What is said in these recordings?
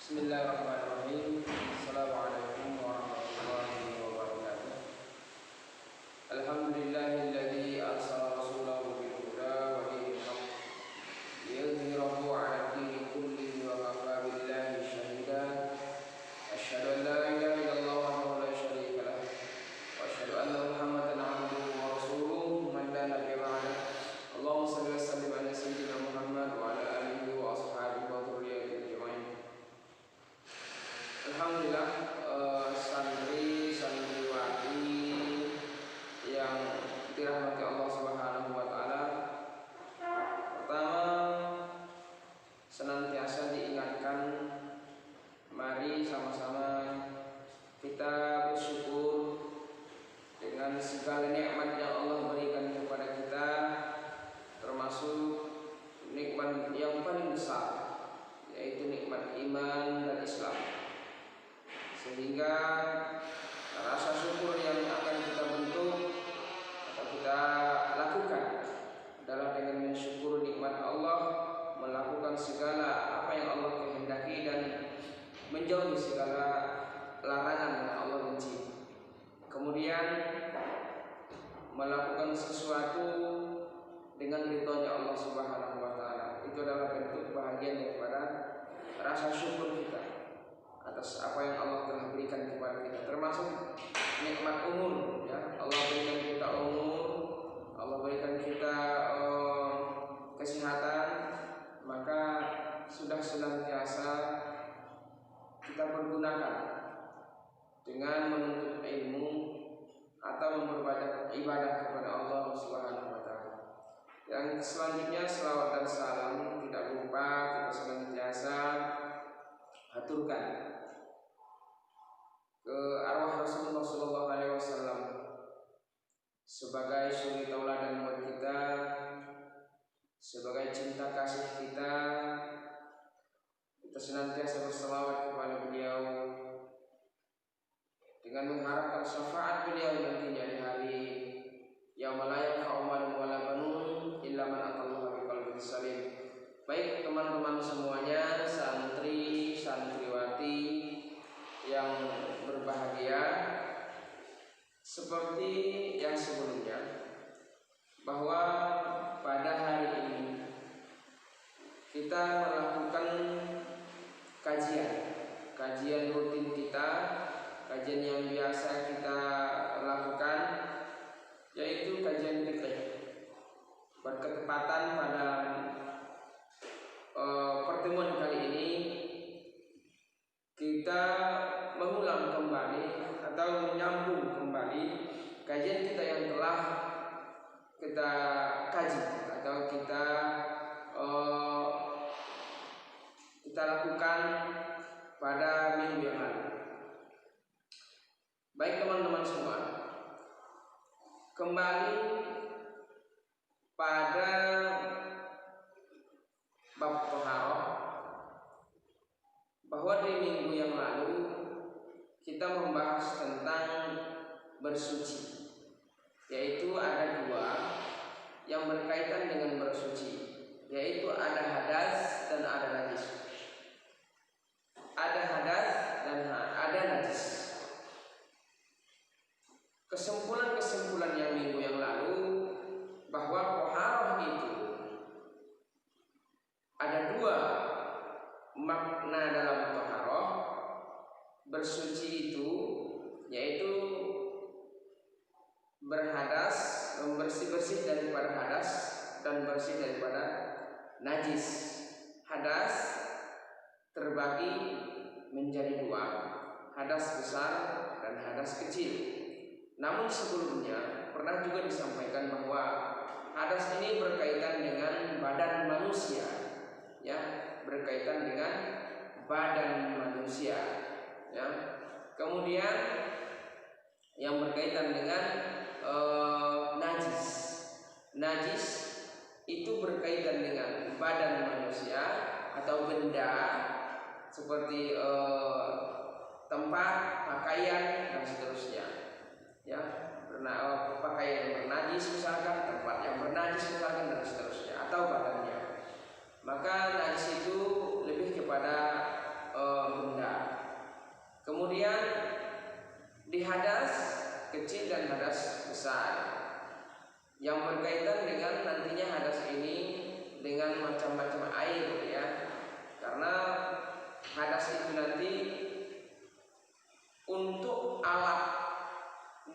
Bismillahirrahmanirrahim. Assalamualaikum warahmatullahi wabarakatuh. Alhamdulillahilladzi arsala rasulahu bil huda wa dinil haqq liyudhhirahu 'ala ad-dini kullihi wa kafa billahi shahida. Asyhadu an la ilaha illallah wahdahu la syarika lah wa asyhadu anna Muhammadan 'abduhu wa rasuluhu man la nabiyya ba'dah. Allahumma shalli wa sallim ala sayyidina Muhammad wa ala alihi wa ashabihi wa dzurriyyatihi ajma'in. Alhamdulillah, santriwati yang dirahmati Allah Subhanahu wa taala. Pertama, senantiasa diingatkan, mari sama-sama kita bersyukur dengan segala nikmat yang Allah berikan kepada kita, termasuk nikmat yang paling besar, yaitu nikmat iman dan Islam. Sehingga rasa syukur yang akan kita bentuk atau kita lakukan adalah dengan mensyukur nikmat Allah, melakukan segala apa yang Allah kehendaki dan menjauhi segala larangan yang Allah benci. Kemudian melakukan sesuatu dengan ridhonya Allah Subhanahu wa taala. Itu adalah bentuk bahagian daripada rasa syukur kita atas apa yang Allah telah berikan kepada kita, termasuk nikmat umur, ya. Allah berikan kita umur, Allah berikan kita kesehatan, maka sudah senantiasa kita pergunakan dengan menuntut ilmu atau memperbanyak ibadah kepada Allah Subhanahu wa taala. Yang selanjutnya, selawat dan salam tidak lupa kita senantiasa haturkan ke arwah Rasulullah sallallahu alaihi wasallam sebagai suri tauladan buat kita, sebagai cinta kasih kita. Kita senantiasa berselawat kepada beliau dengan mengharapkan syafaat beliau nantinya di hari yaumul la yanfa'u malun wala banun illa man atallaha biqalbin salim. Baik teman-teman semuanya, santri, santriwati yang berbahagia, seperti yang sebelumnya, bahwa pada hari ini kita melakukan kajian rutin kita, kajian yang biasa kita lakukan, yaitu kajian fikih. Berketepatan pada pertemuan kali ini kita mengulang kembali atau menyambung kembali kajian kita yang telah kita kaji atau kita lakukan pada minggu yang lalu. Baik teman-teman semua, kembali pada bab taharah, bahwa di minggu yang lalu kita membahas tentang bersuci, yaitu ada dua yang berkaitan dengan bersuci, yaitu ada hadas dan ada najis. Ada hadas dan ada najis. Kesimpulan yang minggu yang lalu bahwa taharah itu ada dua makna dalam taharah. Bersuci itu yaitu berhadas, membersih-bersih daripada hadas dan bersih daripada najis. Hadas terbagi menjadi dua, hadas besar dan hadas kecil. Namun sebelumnya pernah juga disampaikan bahwa hadas ini berkaitan dengan badan manusia, ya, berkaitan dengan badan manusia, ya. Kemudian yang berkaitan dengan najis itu berkaitan dengan badan manusia atau benda seperti tempat, pakaian dan seterusnya, ya. Pakaian yang bernajis misalkan, tempat yang bernajis misalkan dan seterusnya, atau badannya. Maka najis itu lebih kepada yang berkaitan dengan nantinya hadas ini dengan macam-macam air ya. Karena hadas itu nanti untuk alat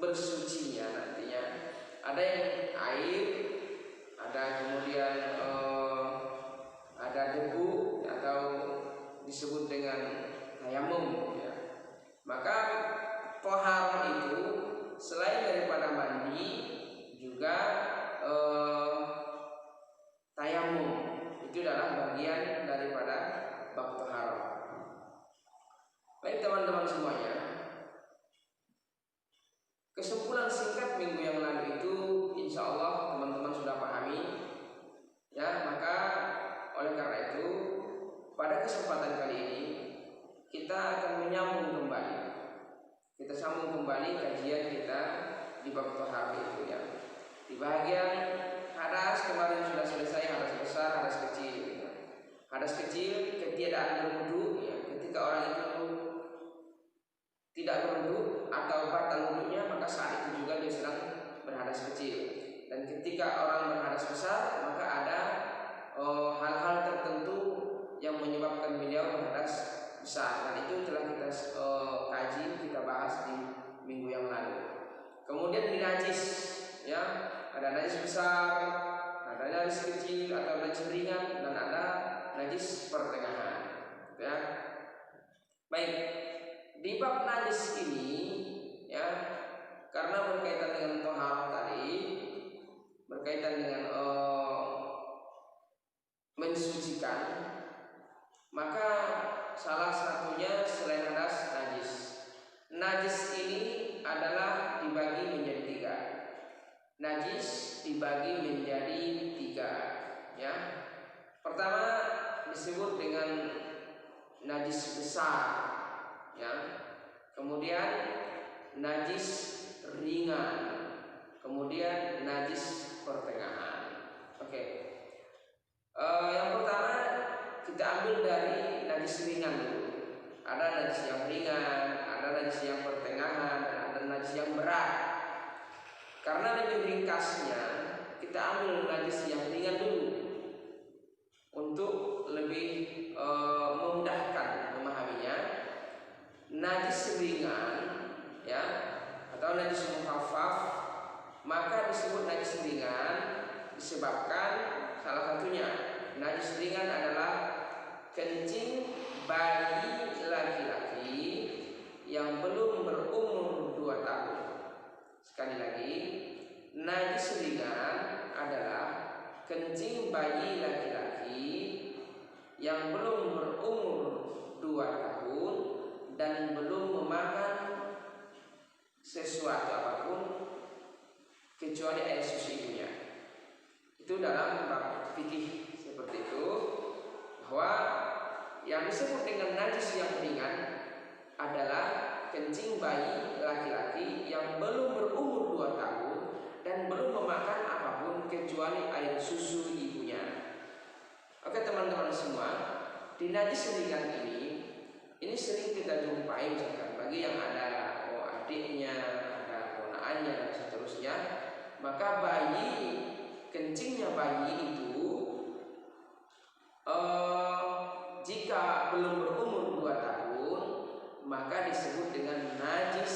bersucinya nantinya ada yang air, ada kemudian ada debu atau disebut dengan tayamum ya. Maka tohar itu selain daripada mandi juga tayamum itu adalah bagian daripada bab tohar. Baik teman-teman semuanya, kesimpulan singkat minggu yang lalu itu insya Allah teman-teman sudah pahami ya. Maka oleh karena itu pada kesempatan kali ini kita akan menyambung kembali, kita sambung kembali kajian kita di bab tohar itu ya. Di bagian hadas kemarin sudah selesai, hadas besar, hadas kecil ya. Hadas kecil ketiadaan berwudu ya. Ketika orang itu tidak berwudu atau batal wudunya, maka saat itu juga dia sedang berhadas kecil. Dan ketika orang berhadas besar, maka ada hal-hal tertentu yang menyebabkan beliau berhadas besar. Dan itu telah kita kaji, kita bahas di minggu yang lalu. Kemudian di najis ya, ada najis besar, ada najis kecil atau najis ringan, dan ada najis pertengahan ya. Baik, di bab najis ini ya, karena berkaitan dengan tohar tadi, berkaitan dengan mensucikan, maka salah satunya selain hadas najis. Najis ini adalah dibagi menjadi tiga. Najis dibagi menjadi tiga ya. Pertama disebut dengan najis besar ya. Kemudian najis ringan, kemudian najis pertengahan. Oke. Yang pertama kita ambil dari najis ringan dulu. Ada najis yang ringan, ada najis yang pertengahan, dan ada najis yang berat. Karena lebih ringkasnya kita ambil najis yang ringan dulu untuk lebih memudahkan memahaminya. Najis ringan ya, atau najis mukhaffaf, maka disebut najis ringan disebabkan salah satunya najis ringan adalah kencing bayi laki-laki yang belum berumur 2 tahun. Sekali lagi, najis ringan adalah kencing bayi laki-laki yang belum berumur 2 tahun dan belum memakan sesuatu apapun kecuali air susu ibunya. Itu dalam bab fikih seperti itu, bahwa yang disebut dengan najis yang ringan adalah kencing bayi laki-laki yang belum berumur 2 tahun dan belum memakan apapun kecuali air susu ibunya. Oke teman-teman semua, di najis ringan ini sering kita jumpai misalkan bagi yang ada adiknya, ada ponakannya dan seterusnya. Maka kencingnya bayi itu jika belum berumur 2 tahun maka disebut dengan najis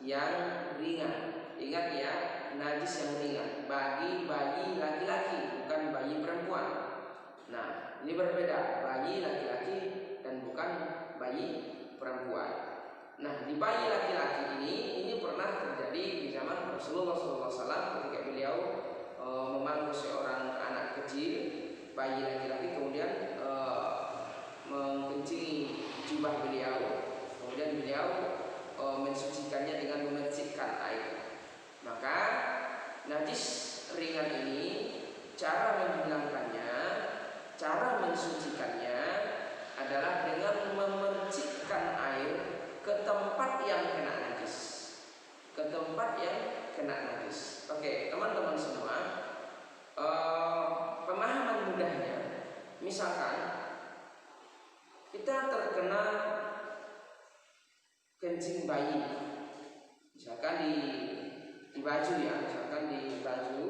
yang ringan. Ingat ya, najis yang ringan bagi bayi laki-laki, bukan bayi perempuan. Nah, ini berbeda, bayi laki-laki dan bukan bayi perempuan. Nah, di bayi laki-laki ini pernah terjadi di zaman Rasulullah SAW ketika beliau memangku seorang anak kecil, bayi laki-laki, kemudian mengencingi jubah beliau, kemudian beliau mensucikannya dengan memercikkan air. Maka najis ringan ini cara menghilangkannya, cara mensucikannya adalah dengan memercikkan air ke tempat yang kena najis, ke tempat yang kena najis. Oke, teman-teman semua, pemahaman mudahnya, misalkan kita terkena kencing bayi, misalkan di baju ya, misalkan di baju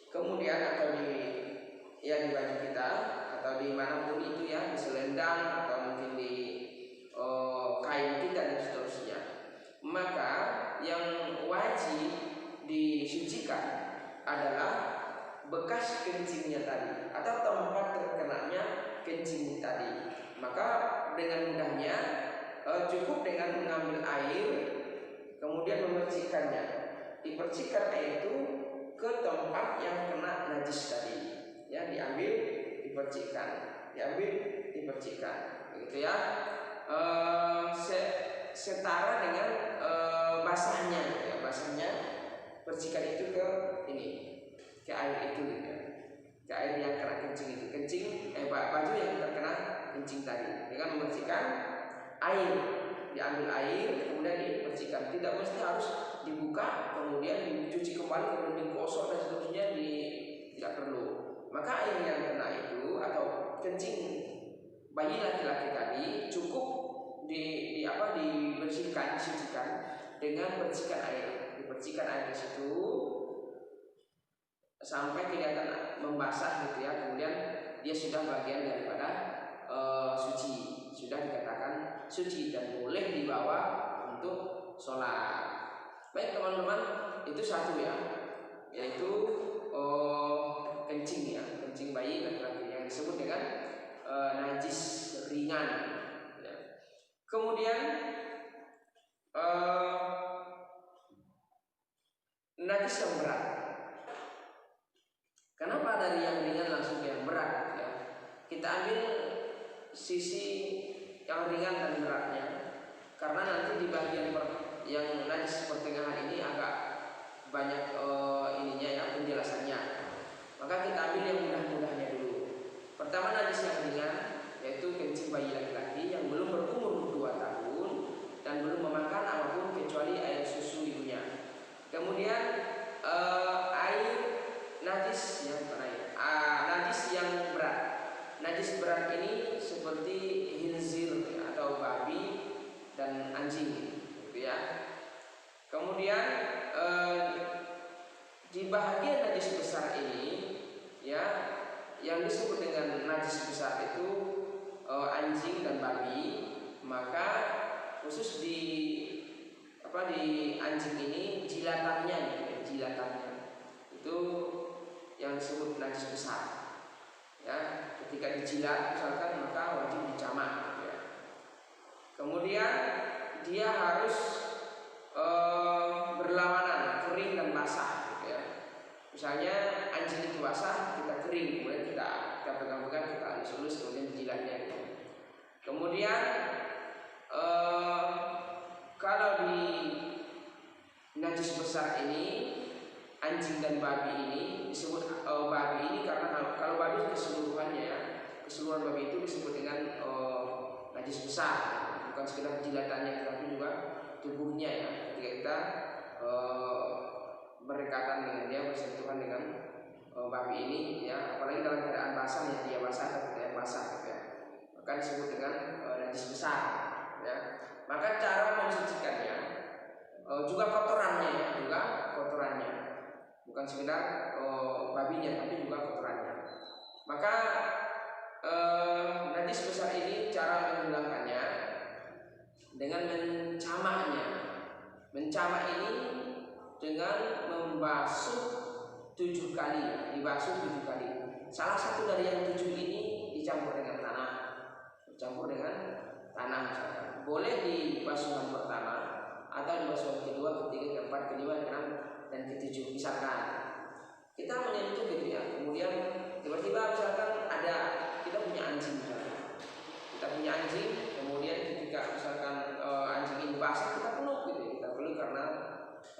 kemudian atau di baju kita atau di manapun itu ya, di selendang atau mungkin di kain kita dan seterusnya, maka yang wajib disucikan adalah bekas kencingnya tadi atau tempat terkenanya kencing tadi. Maka dengan mudahnya cukup dengan mengambil air kemudian memercikkannya. Dipercikkan air itu ke tempat yang kena najis tadi. Ya, diambil, dipercikkan, begitu ya. Setara dengan basahnya, ya, basahnya percikan itu ke ke air itu, gitu ya. Ke air yang kena kencing itu, baju yang terkena kencing tadi, dengan memercikkan air, diambil air kemudian dipercikan. Tidak mesti harus dibuka kemudian dicuci kembali kemudian digosok dan seterusnya, tidak perlu. Maka air yang kena itu atau kencing bayi laki-laki tadi cukup dibersihkan, disucikan dengan percikan air. Dipercikan air di situ sampai kelihatan membasah, gitu ya. Kemudian dia sudah bagian daripada suci, sudah dikatakan suci dan boleh dibawa untuk sholat. Baik teman-teman, itu satu ya, yaitu kencing ya, kencing bayi laki-laki yang disebut dengan najis ringan ya. Kemudian najis yang berat. Kenapa dari yang ringan langsung ke yang berat ya? Kita ambil sisi yang ringan dan beratnya, karena nanti di bagian yang najis pertengahan ini agak banyak ininya ya, penjelasannya. Maka kita ambil yang mudah-mudahnya dulu. Pertama, najis yang ringan, yaitu kencing bayi laki-laki yang belum berumur 2 tahun dan belum memakan apapun kecuali air susu ibunya. Kemudian air najis yang najis yang berat. Najis berat ini seperti khinzir atau babi dan anjing, gitu ya. Kemudian di bahagian najis besar ini ya, yang disebut dengan najis besar itu anjing dan babi, maka khusus di anjing ini jilatannya itu yang disebut najis besar ya. Ketika dijilat misalkan, maka wajib dicamak ya. Kemudian dia harus berlawanan, kering dan basah, gitu ya. Misalnya anjing itu basah, kita kering, kemudian kita pegang-pegang, kita halus-halus, kemudian dijilatnya gitu. Kemudian kalau di najis besar ini, anjing dan babi ini disebut babi ini karena kalau babi keseluruhannya ya, keseluruhan babi itu disebut dengan najis besar, bukan sekedar jilatannya tetapi juga tubuhnya ya. Ketika kita berdekatan dengan dia, bersentuhan dengan babi ini ya, apalagi dalam keadaan basah ya, dia basah atau tidak basah gitu ya, maka disebut dengan najis besar ya. Maka cara mensucikannya juga kotorannya ya, bukan sekedar babinya tapi juga kotorannya. Maka najis besar ini cara menghilangkannya dengan mencamaknya. Mencamak ini dengan membasuh 7 kali ya, dibasuh 7 kali. Salah satu dari yang 7 ini dicampur dengan tanah, misalkan. Boleh di basuhan pertama atau di basuhan kedua, ketiga, keempat, kelima, keenam, dan ketujuh. Misalkan kita menyentuh gitu ya, kemudian tiba-tiba misalkan kita punya anjing misalkan. Kemudian ketika misalkan anjing ini basah, kita peluk gitu ya. Kita peluk karena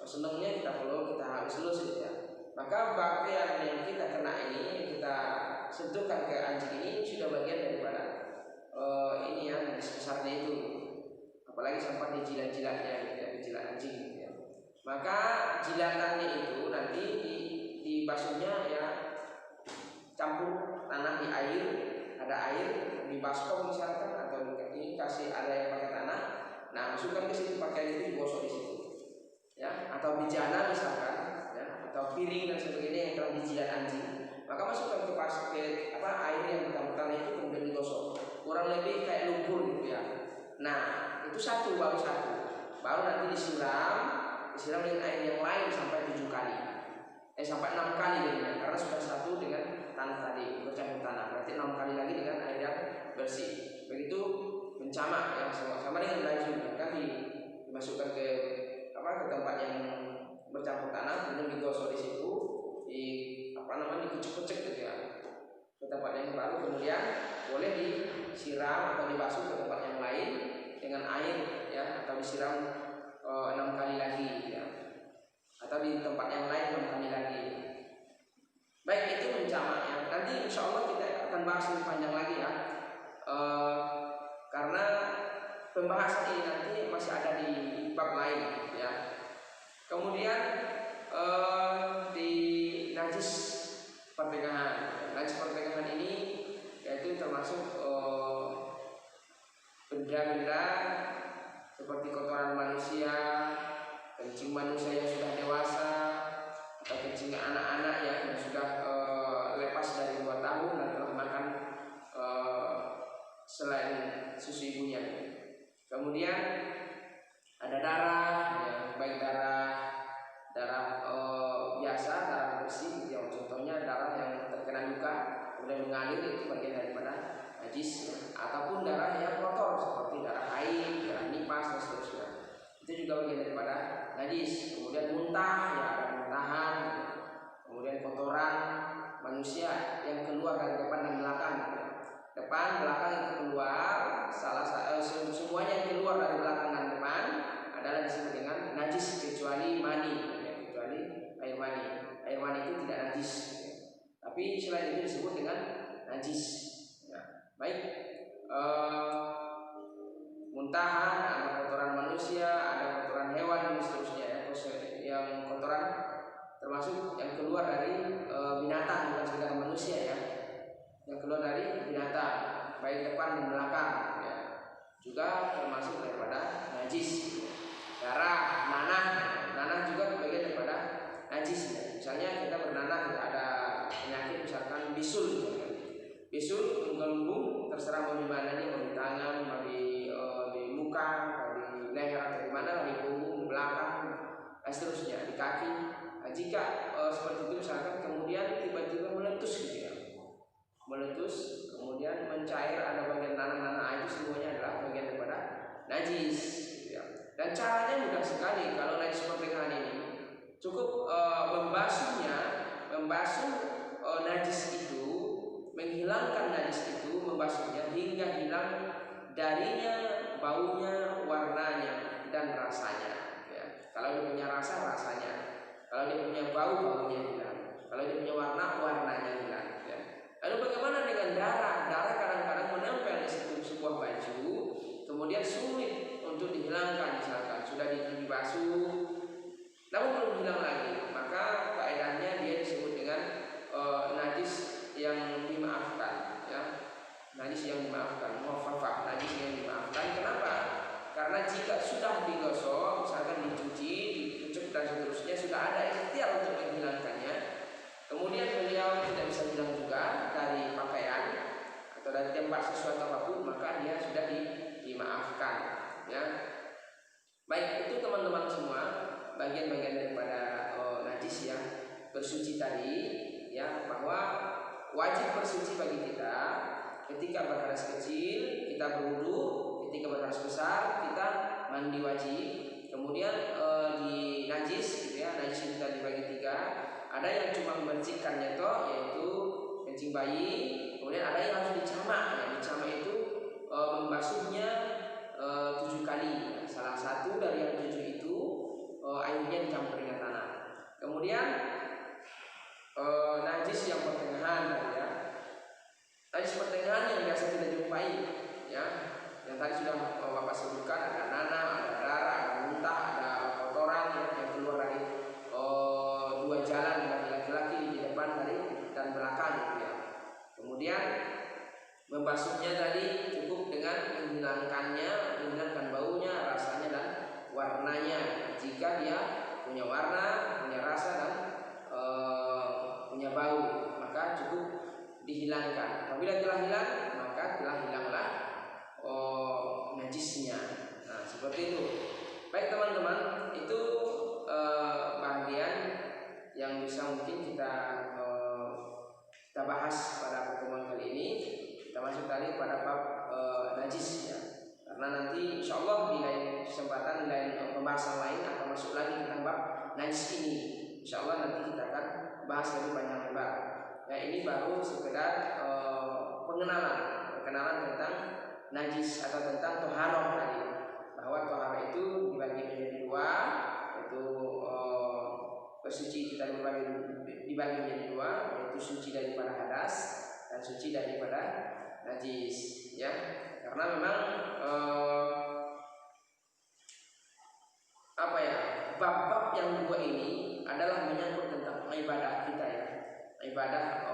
senangnya, kita peluk, kita halus-halus gitu ya. Maka bagian yang kita kena ini, kita sentuhkan ke anjing ini, sudah bagian daripada ini ya, najis besarnya itu. Apalagi sampai di jilat-jilatnya gitu ya, jilat anjing gitu ya. Maka jilatannya itu nanti dibasuhnya ya, campur tanah di air, ada air di baskom misalkan, atau ini kasih ada yang pakai tanah. Nah, masukkan ke situ, pakaian itu digosok di situ ya, atau bijana misalkan ya, atau piring dan sebagainya yang telah jidat anjing, maka masukkan ke air yang bercampur tanah itu, kemudian digosok. Kurang lebih kayak lumpur gitu ya. Nah, itu baru satu. Baru nanti disiram dengan air yang lain sampai 7 kali. Sampai 6 kali jadinya, karena sudah satu dengan tanah tadi, bercampur tanah. Berarti 6 kali lagi dengan air yang bersih. Begitu mencamak ya, sama dengan baju kan dimasukkan ke tempat yang bercampur tanah, kemudian digosok di situ, dikucek-kucek gitu ya, ke tempat yang baru, kemudian boleh disiram atau dibasuh ke tempat yang lain dengan air ya, atau disiram 6 kali lagi ya, atau di tempat yang lain 6 kali lagi. Baik, itu mencamak ya. Nanti insya Allah kita akan bahas lebih panjang lagi ya, karena pembahasan ini nanti masih ada di bab lain ya. Kemudian di najis pertengahan. Najis pertengahan ini yaitu termasuk benda-benda seperti kotoran manusia, kencing manusia yang sudah dewasa, atau kencing anak-anak yang sudah lepas dari 2 tahun dan telah makan selain susu ibunya. Kemudian ada darah ya, baik darah biasa, darah bersih yang contohnya darah yang terkena luka kemudian mengalir, itu bagian daripada najis ya. Ataupun darah yang kotor seperti darah haid, darah nifas dan seterusnya, itu juga bagian daripada najis. Kemudian muntah ya, ada muntahan ya. Kemudian kotoran manusia yang keluar dari depan dan belakang ya. Depan belakang itu keluar, semuanya yang keluar dari belakang dan depan adalah disebut dengan najis kecuali mani ya, kecuali air mani. Air mani itu tidak najis ya. Tapi selain itu disebut dengan najis ya. Baik, muntahan, ada kotoran manusia, ada kotoran hewan dan seterusnya ya. Yang kotoran termasuk yang keluar dari binatang, bukan sekedar manusia ya, yang keluar dari binatang baik depan dan belakang ya, juga termasuk daripada najis. Darah, nanah juga bagian daripada najis ya. Misalnya kita bernanah ya, ada penyakit misalkan bisul ya. Bisul menggelembung, terserah mau di mana nih, mau di tangan, mau di muka, mau di leher atau di mana, di punggung, di belakang dan seterusnya, di kaki. Nah, jika seperti itu misalkan kemudian tiba-tiba meletus gitu ya, meletus kemudian mencair, ada bagian nanah-nanah, itu semuanya adalah bagian daripada najis gitu ya. Dan caranya mudah sekali. Kalau najis pertengahan ini cukup membasuh najis itu, menghilangkan najis itu, membasuhnya hingga hilang darinya baunya, warnanya dan rasanya ya. Kalau dia punya rasanya, kalau dia punya baunya hilang, kalau dia punya warnanya hilang ya. Lalu bagaimana dengan darah? Darah kadang-kadang menempel di situ sebuah baju, kemudian sulit untuk dihilangkan, misalkan sudah dibasuh namun belum hilang lagi, maka kaedahnya dia disebut dengan najis yang dimaafkan ya. Najis yang dimaafkan, mukhafafah, najis yang dimaafkan. Kenapa? Karena jika sudah digosok, misalkan dicuci, dicucuk dan seterusnya, sudah ada ikhtiar untuk menghilangkannya, kemudian beliau tidak bisa hilang juga dari pakaian atau dari tempat sesuatu apapun, maka dia sudah dimaafkan ya. Baik, itu teman-teman semua bagian-bagian daripada najis ya, bersuci tadi ya, bahwa wajib bersuci bagi kita ketika berhadas kecil kita berwudu, ketika berhadas besar kita mandi wajib. Kemudian di najis gitu ya, najis itu tadi dibagi 3. Ada yang cuma membersihkannya toh, yaitu kencing bayi. Kemudian ada yang harus dicamak ya. Dicamak itu membasuhnya 7 kali ya. Salah satu dari yang 7 itu airnya dicampur dengan tanah. Kemudian najis yang pertengahan ya. Najis pertengahan yang biasa kita jumpai ya, yang tadi sudah Bapak sebutkan, ada nanah, ada darah, ada muntah, ada kotoran yang keluar dari 2 jalan bagi laki-laki di depan dan belakang gitu ya. Kemudian membasuhnya tadi cukup dengan menghilangkan baunya, rasanya dan warnanya. Jika dia punya warna, punya rasa dan punya bau dihilangkan. Apabila telah hilang, maka telah hilanglah najisnya. Nah, seperti itu. Baik teman-teman, itu bagian yang bisa mungkin kita bahas pada pertemuan kali ini. Kita masuk tadi pada bab najis ya. Karena nanti insya Allah di lain kesempatan, di lain pembahasan lain akan masuk lagi tentang bab najis ini. Insya Allah nanti kita akan bahas lebih panjang lebar. Ya, ini baru sekedar pengenalan tentang najis atau tentang toharoh tadi. Bahwa toharoh itu dibagi menjadi dua, yaitu suci kita dibagi menjadi dua, yaitu suci daripada hadas dan suci daripada najis. Ya, karena memang bab-bab yang dua ini adalah menyangkut tentang ibadah kita ya, ibadah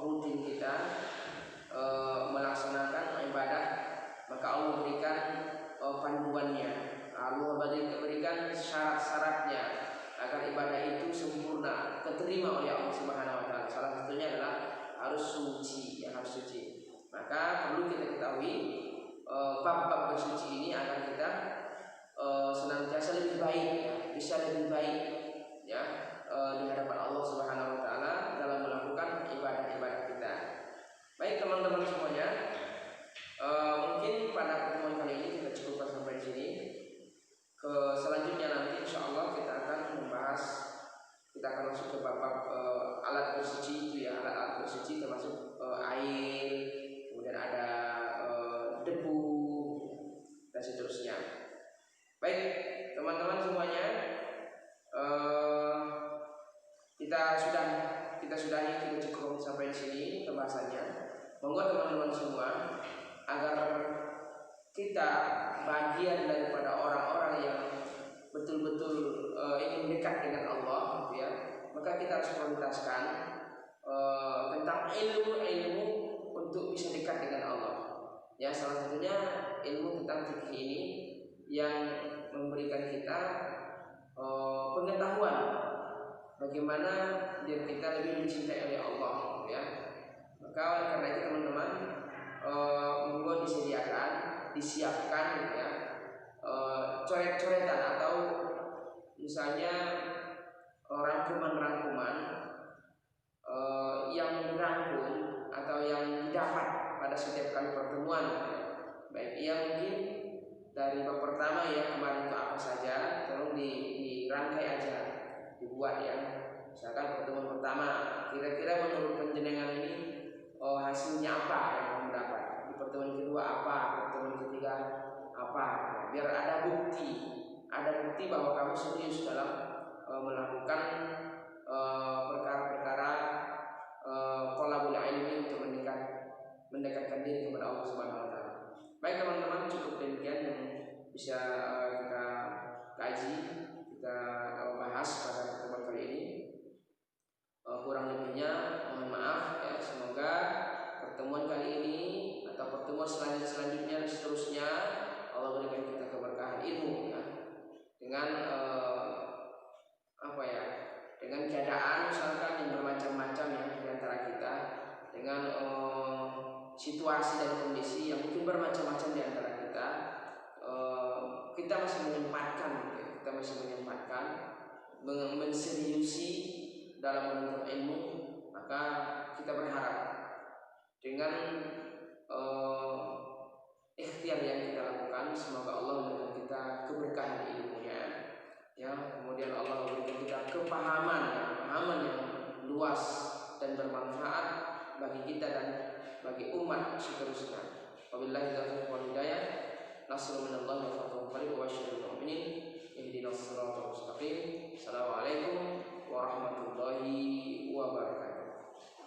rutin kita melaksanakan ibadah, maka Allah berikan panduannya, Allah berikan syarat-syaratnya agar ibadah itu sempurna, keterima oleh Allah Subhanahu Wa Taala. Salah satunya adalah harus suci, harus suci. Maka perlu kita ketahui bab-bab bersuci ini agar kita senantiasa lebih baik, ya, bisa lebih baik ya di hadapan Allah Subhanahu Wa Taala dalam melakukan ibadah-ibadah kita. Baik teman-teman semuanya, mungkin pada pertemuan kali ini kita cukupkan sampai di sini. Selanjutnya nanti insya Allah kita akan masuk ke bab-bab alat bersuci itu ya, alat bersuci termasuk air, kemudian ada debu dan seterusnya. Baik teman-teman semuanya, kita cukup sampai di sini pembahasannya. Monggo teman-teman semua, agar kita bagian daripada orang-orang yang betul-betul ingin dekat dengan Allah, ya, maka kita harus prioritaskan tentang ilmu untuk bisa dekat dengan Allah. Ya, salah satunya ilmu tentang fikih ini yang memberikan kita pengetahuan bagaimana diri kita lebih dicintai oleh Allah, ya. Maka oleh karena itu teman-teman, monggo disiapkan ya, coret-coretan atau misalnya rangkuman-rangkuman yang dirangkum atau yang didapat pada setiap kali pertemuan, ya. Baik ia mungkin dari bab pertama ya, kemarin itu apa saja, tolong dirangkai aja, dibuat ya. Misalkan pertemuan pertama, kira-kira menurut penjenengan ini hasilnya apa yang kamu dapat, di pertemuan kedua apa, pertemuan ketiga apa, biar ada bukti bahwa kamu serius dalam melakukan perkara-perkara thalabul ilmi untuk mendekatkan diri kepada Allah Subhanahu Wa Taala. Baik teman-teman, cukup demikian yang bisa kita kaji, kita bahas pada pertemuan kali ini. Kurang lebihnya mohon maaf ya. Semoga pertemuan kali ini atau pertemuan selanjutnya dan seterusnya Allah berikan kita keberkahan ilmu ya, dengan dengan keadaan misalkan yang bermacam-macam ya di antara kita, dengan situasi dan kondisi yang mungkin bermacam-macam di antara kita, kita masih menyempatkan menseriusi dalam menuntut ilmu. Maka kita berharap dengan ikhtiar yang kita lakukan, semoga Allah memberikan kita keberkahan ilmunya ya, kemudian Allah memberikan kita kepahaman yang luas dan bermanfaat bagi kita dan bagi umat seterusnya. Wabillahi taufiq wal hidayah. Nasrul minallahi wa fathuhu qarib wa basyiril mu'minin. Ihdinas siratal mustaqim. Assalamualaikum warahmatullahi wabarakatuh.